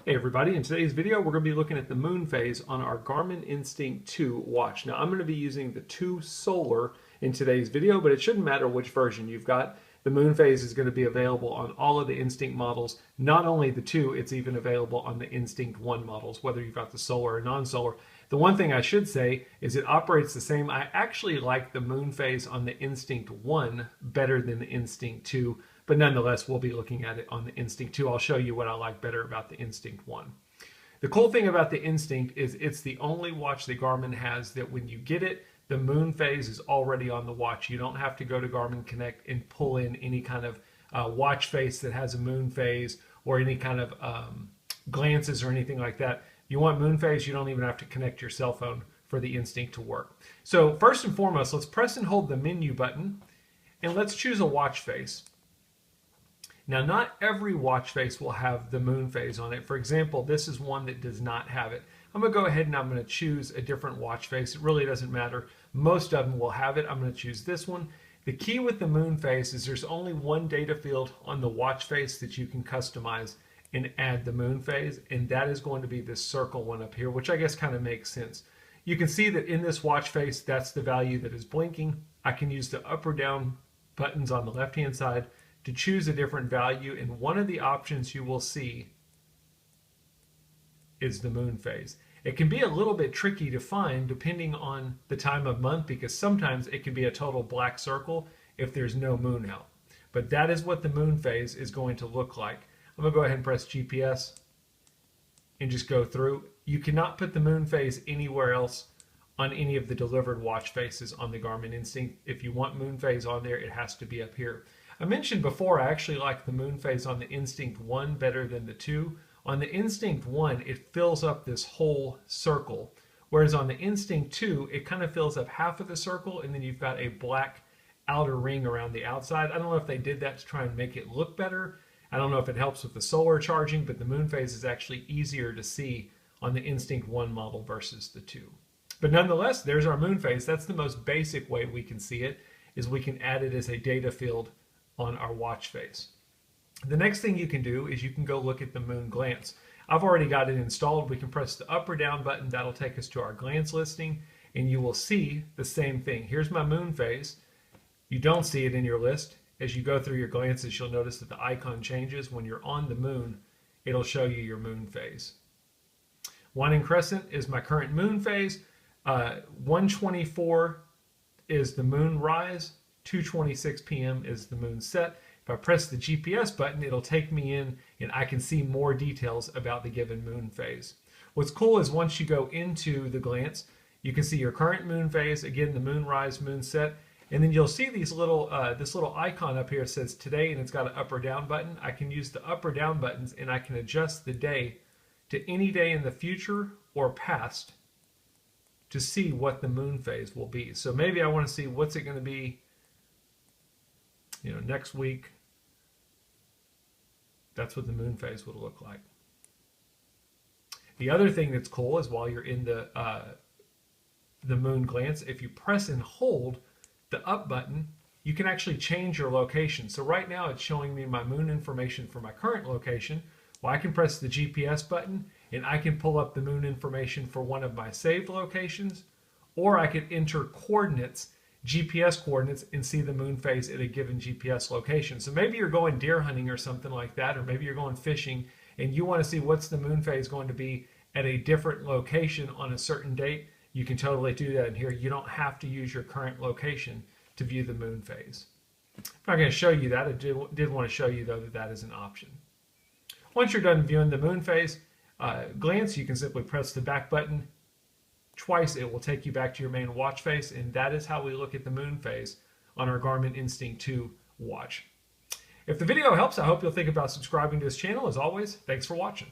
Hey everybody, in today's video we're going to be looking at the moon phase on our Garmin Instinct 2 watch. Now I'm going to be using the 2 Solar in today's video, but it shouldn't matter which version you've got. The moon phase is going to be available on all of the Instinct models. Not only the 2, it's even available on the Instinct 1 models, whether you've got the Solar or non-Solar. The one thing I should say is it operates the same. I actually like the moon phase on the Instinct 1 better than the Instinct 2. But nonetheless, we'll be looking at it on the Instinct 2. I'll show you what I like better about the Instinct 1. The cool thing about the Instinct is it's the only watch that Garmin has that when you get it, the moon phase is already on the watch. You don't have to go to Garmin Connect and pull in any kind of watch face that has a moon phase or any kind of glances or anything like that. You want moon phase, you don't even have to connect your cell phone for the Instinct to work. So first and foremost, let's press and hold the menu button and let's choose a watch face. Now, not every watch face will have the moon phase on it. For example, this is one that does not have it. I'm going to go ahead and I'm going to choose a different watch face. It really doesn't matter. Most of them will have it. I'm going to choose this one. The key with the moon phase is there's only one data field on the watch face that you can customize and add the moon phase, and that is going to be this circle one up here, which I guess kind of makes sense. You can see that in this watch face, that's the value that is blinking. I can use the up or down buttons on the left-hand side to choose a different value, and one of the options you will see is the moon phase. It can be a little bit tricky to find depending on the time of month because sometimes it can be a total black circle if there's no moon out. But that is what the moon phase is going to look like. I'm going to go ahead and press GPS and just go through. You cannot put the moon phase anywhere else on any of the delivered watch faces on the Garmin Instinct. If you want moon phase on there, it has to be up here. I mentioned before I actually like the moon phase on the Instinct 1 better than the 2. On the Instinct 1, it fills up this whole circle, whereas on the Instinct 2, it kind of fills up half of the circle, and then you've got a black outer ring around the outside. I don't know if they did that to try and make it look better. I don't know if it helps with the solar charging, but the moon phase is actually easier to see on the Instinct 1 model versus the 2. But nonetheless, there's our moon phase. That's the most basic way we can see it, is we can add it as a data field on our watch face. The next thing you can do is you can go look at the moon glance. I've already got it installed. We can press the up or down button. That'll take us to our glance listing, and you will see the same thing. Here's my moon phase. You don't see it in your list. As you go through your glances, you'll notice that the icon changes. When you're on the moon, it'll show you your moon phase. Waning crescent is my current moon phase. 1:24 is the moon rise. 2:26 p.m. is the moon set. If I press the GPS button, it'll take me in and I can see more details about the given moon phase. What's cool is once you go into the glance, you can see your current moon phase, again the moon rise, moon set, and then you'll see these little this little icon up here says today, and it's got an up or down button. I can use the up or down buttons and I can adjust the day to any day in the future or past to see what the moon phase will be. So maybe I want to see what's it going to be next week. That's what the moon phase would look like. The other thing that's cool is while you're in the moon glance, if you press and hold the up button, you can actually change your location. So right now it's showing me my moon information for my current location. Well, I can press the GPS button and I can pull up the moon information for one of my saved locations, or I could enter coordinates, GPS coordinates, and see the moon phase at a given GPS location. So maybe you're going deer hunting or something like that, or maybe you're going fishing and you want to see what's the moon phase going to be at a different location on a certain date. You can totally do that in here. You don't have to use your current location to view the moon phase. I'm not going to show you that. I did want to show you though that that is an option. Once you're done viewing the moon phase glance, you can simply press the back button twice. It will take you back to your main watch face, and that is how we look at the moon phase on our Garmin Instinct 2 watch. If the video helps, I hope you'll think about subscribing to this channel. As always, thanks for watching.